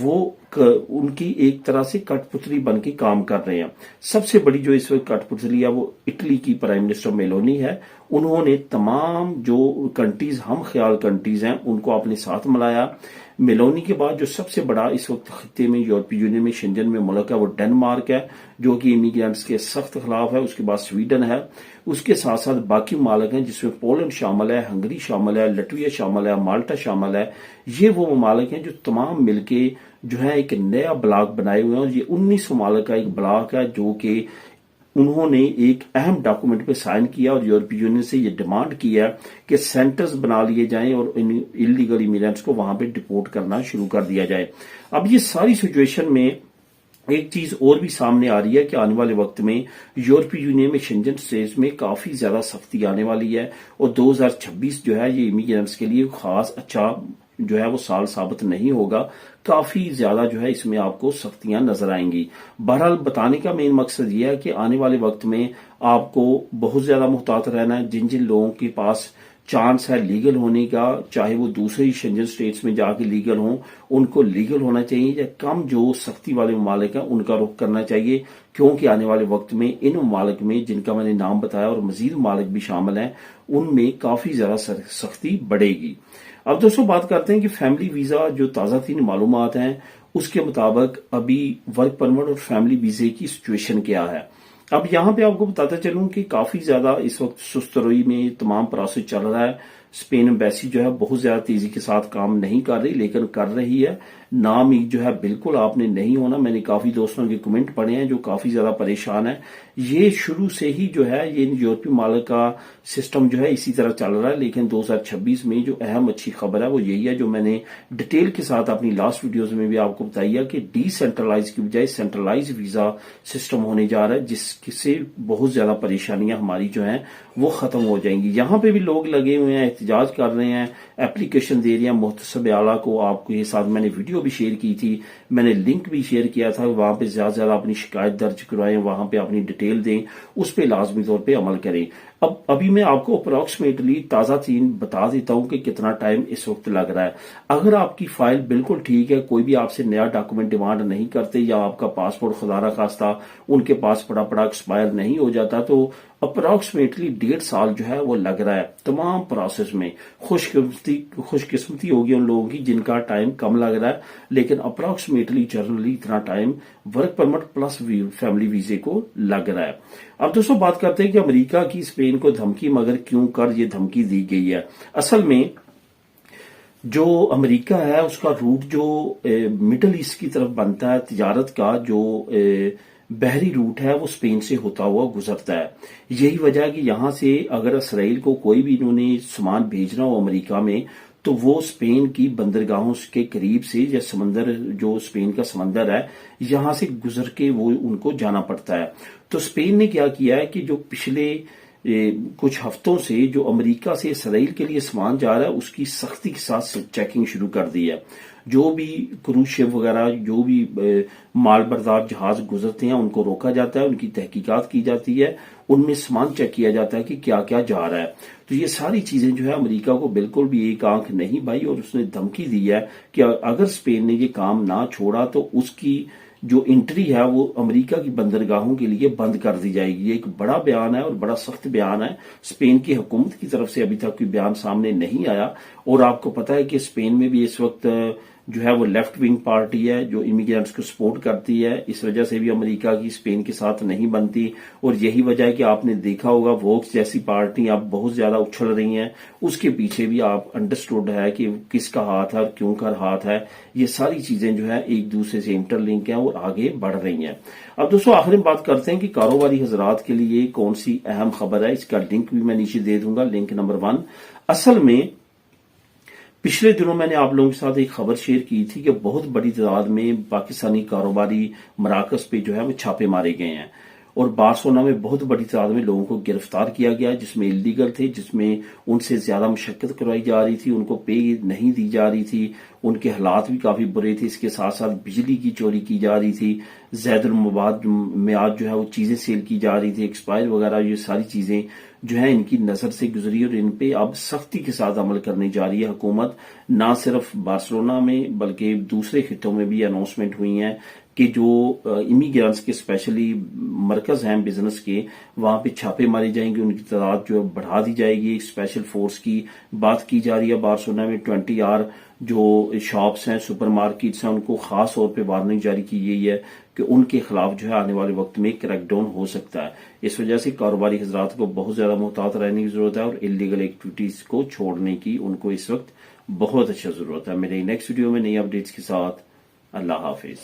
وہ ان کی ایک طرح سے کٹپتلی بن کے کام کر رہے ہیں. سب سے بڑی جو اس وقت کٹپتلی ہے وہ اٹلی کی پرائم منسٹر میلونی ہے. انہوں نے تمام جو کنٹریز ہم خیال کنٹریز ہیں ان کو اپنے ساتھ ملایا. میلونی کے بعد جو سب سے بڑا اس وقت خطے میں یورپی یونین میں شنجن میں ملک ہے وہ ڈنمارک ہے جو کہ امیگرینٹس کے سخت خلاف ہے. اس کے بعد سویڈن ہے. اس کے ساتھ ساتھ باقی ممالک ہیں جس میں پولینڈ شامل ہے, ہنگری شامل ہے, لٹویا شامل ہے, مالٹا شامل ہے. یہ وہ ممالک ہیں جو تمام مل کے جو ہے ایک نیا بلاک بنائے ہوئے ہیں, اور یہ 19 ممالک کا ایک بلاک ہے جو کہ انہوں نے ایک اہم ڈاکومنٹ پہ سائن کیا اور یورپی یونین سے یہ ڈیمانڈ کیا کہ سینٹرز بنا لیے جائیں اور انلیگل امیگرینٹس کو وہاں پہ ڈپورٹ کرنا شروع کر دیا جائے. اب یہ ساری سچویشن میں ایک چیز اور بھی سامنے آ رہی ہے کہ آنے والے وقت میں یورپی یونین میں شنجن اسٹیٹس میں کافی زیادہ سختی آنے والی ہے, اور 2026 جو ہے یہ امیگرینٹس کے لیے خاص اچھا جو ہے وہ سال ثابت نہیں ہوگا. کافی زیادہ جو ہے اس میں آپ کو سختیاں نظر آئیں گی. بہرحال بتانے کا مین مقصد یہ ہے کہ آنے والے وقت میں آپ کو بہت زیادہ محتاط رہنا ہے. جن جن لوگوں کے پاس چانس ہے لیگل ہونے کا, چاہے وہ دوسرے ہی شنجن اسٹیٹس میں جا کے لیگل ہوں, ان کو لیگل ہونا چاہیے, یا کم جو سختی والے ممالک ہیں ان کا رخ کرنا چاہیے, کیونکہ آنے والے وقت میں ان ممالک میں جن کا میں نے نام بتایا اور مزید ممالک بھی شامل ہیں ان میں کافی زیادہ سختی بڑھے گی. اب دوستوں بات کرتے ہیں کہ فیملی ویزا جو تازہ ترین معلومات ہیں اس کے مطابق ابھی ورک پرمٹ اور فیملی ویزے کی سچویشن کیا ہے. اب یہاں پہ آپ کو بتاتا چلوں کہ کافی زیادہ اس وقت سست روی میں تمام پروسیس چل رہا ہے. اسپین ایمبیسی جو ہے بہت زیادہ تیزی کے ساتھ کام نہیں کر رہی, لیکن کر رہی ہے. نام ہی جو ہے بالکل آپ نے نہیں ہونا. میں نے کافی دوستوں کے کمنٹ پڑھے ہیں جو کافی زیادہ پریشان ہیں. یہ شروع سے ہی جو ہے یہ یورپی ممالک کا سسٹم جو ہے اسی طرح چل رہا ہے, لیکن 2026 میں جو اہم اچھی خبر ہے وہ یہی ہے جو میں نے ڈیٹیل کے ساتھ اپنی لاسٹ ویڈیوز میں بھی آپ کو بتائی ہے کہ ڈی سینٹرلائز کی بجائے سینٹرلائز ویزا سسٹم ہونے جا رہا ہے, جس سے بہت زیادہ پریشانیاں ہماری جو ہیں وہ ختم ہو جائیں گی. یہاں پہ بھی لوگ لگے ہوئے ہیں, احتجاج کر رہے ہیں, اپلیکیشن دے رہے ہیں محتسب اعلیٰ کو. آپ کو یہ ساتھ میں نے ویڈیو بھی شیئر کی تھی, میں نے لنک بھی شیئر کیا تھا, وہاں پہ زیادہ سے زیادہ اپنی شکایت درج کروائیں, وہاں پہ اپنی ڈیٹیل دیں, اس پہ لازمی طور پہ عمل کریں. ابھی میں آپ کو اپروکسیمیٹلی تازہ ترین بتا دیتا ہوں کہ کتنا ٹائم اس وقت لگ رہا ہے. اگر آپ کی فائل بالکل ٹھیک ہے, کوئی بھی آپ سے نیا ڈاکومنٹ ڈیمانڈ نہیں کرتے, یا آپ کا پاسپورٹ خدا نخواستہ ان کے پاس پڑا ایکسپائر نہیں ہو جاتا, تو اپروکسیمیٹلی 1.5 سال جو ہے وہ لگ رہا ہے تمام پروسیس میں. خوش قسمتی ہوگی ان لوگوں کی جن کا ٹائم کم لگ رہا ہے, لیکن اپروکسیمیٹلی جنرلی اتنا time work permit plus family ویزے کو لگ رہا ہے. اب دوستوں بات کرتے ہیں کہ امریکہ کی اسپین کو دھمکی, مگر کیوں کر یہ دھمکی دی گئی ہے. اصل میں جو امریکہ ہے اس کا روٹ جو مڈل ایسٹ کی طرف بنتا ہے, تجارت کا جو بحری روٹ ہے وہ اسپین سے ہوتا ہوا گزرتا ہے. یہی وجہ ہے کہ یہاں سے اگر اسرائیل کو کوئی بھی انہوں نے سامان بھیجنا ہو امریکہ میں, تو وہ اسپین کی بندرگاہوں کے قریب سے, یا سمندر جو اسپین کا سمندر ہے یہاں سے گزر کے وہ ان کو جانا پڑتا ہے. تو اسپین نے کیا کیا ہے کہ جو پچھلے کچھ ہفتوں سے جو امریکہ سے اسرائیل کے لیے سامان جا رہا ہے اس کی سختی کے ساتھ چیکنگ شروع کر دی ہے. جو بھی کروز شپ وغیرہ, جو بھی مال بردار جہاز گزرتے ہیں ان کو روکا جاتا ہے, ان کی تحقیقات کی جاتی ہے, ان میں سامان چیک کیا جاتا ہے کہ کیا کیا جا رہا ہے. تو یہ ساری چیزیں جو ہے امریکہ کو بالکل بھی ایک آنکھ نہیں بھائی, اور اس نے دھمکی دی ہے کہ اگر اسپین نے یہ کام نہ چھوڑا تو اس کی جو انٹری ہے وہ امریکہ کی بندرگاہوں کے لیے بند کر دی جائے گی. یہ ایک بڑا بیان ہے اور بڑا سخت بیان ہے. اسپین کی حکومت کی طرف سے ابھی تک کوئی بیان سامنے نہیں آیا, اور آپ کو پتا ہے کہ اسپین میں بھی اس وقت جو ہے وہ لیفٹ ونگ پارٹی ہے جو امیگرینٹس کو سپورٹ کرتی ہے. اس وجہ سے بھی امریکہ کی اسپین کے ساتھ نہیں بنتی, اور یہی وجہ ہے کہ آپ نے دیکھا ہوگا ووکس جیسی پارٹی اب بہت زیادہ اچھل رہی ہیں. اس کے پیچھے بھی آپ انڈرسٹوڈ ہے کہ کس کا ہاتھ ہے اور کیوں کا ہاتھ ہے. یہ ساری چیزیں جو ہے ایک دوسرے سے انٹر لنک ہیں اور آگے بڑھ رہی ہیں. اب دوستوں آخر میں بات کرتے ہیں کہ کاروباری حضرات کے لیے کون سی اہم خبر ہے. اس کا لنک بھی میں نیچے دے دوں گا. لنک نمبر 1, اصل میں پچھلے دنوں میں نے آپ لوگوں کے ساتھ ایک خبر شیئر کی تھی کہ بہت بڑی تعداد میں پاکستانی کاروباری مراکز پہ جو ہے وہ چھاپے مارے گئے ہیں, اور بارسلونا میں بہت بڑی تعداد میں لوگوں کو گرفتار کیا گیا جس میں اللیگل تھے، جس میں ان سے زیادہ مشقت کروائی جا رہی تھی، ان کو پے نہیں دی جا رہی تھی، ان کے حالات بھی کافی برے تھے، اس کے ساتھ ساتھ بجلی کی چوری کی جا رہی تھی، زید المباد میعاد جو ہے وہ چیزیں سیل کی جا رہی تھی، ایکسپائر وغیرہ، یہ ساری چیزیں جو ہیں ان کی نظر سے گزری اور ان پہ اب سختی کے ساتھ عمل کرنے جا رہی ہے حکومت، نہ صرف بارسلونا میں بلکہ دوسرے خطوں میں بھی اناؤنسمنٹ ہوئی ہیں کہ جو امیگرینٹس کے اسپیشلی مرکز ہیں بزنس کے، وہاں پہ چھاپے مارے جائیں گے، ان کی تعداد جو بڑھا دی جائے گی، اسپیشل فورس کی بات کی جا رہی ہے بارسلونا میں، 20 جو شاپس ہیں، سپر مارکیٹس ہیں، ان کو خاص طور پہ وارننگ جاری کی گئی ہے کہ ان کے خلاف جو ہے آنے والے وقت میں کریک ڈاؤن ہو سکتا ہے۔ اس وجہ سے کاروباری حضرات کو بہت زیادہ محتاط رہنے کی ضرورت ہے اور انلیگل ایکٹیویٹیز کو چھوڑنے کی ان کو اس وقت بہت اچھا ضرورت ہے۔ میرے نیکسٹ ویڈیو میں نئی اپڈیٹس کے ساتھ، اللہ حافظ۔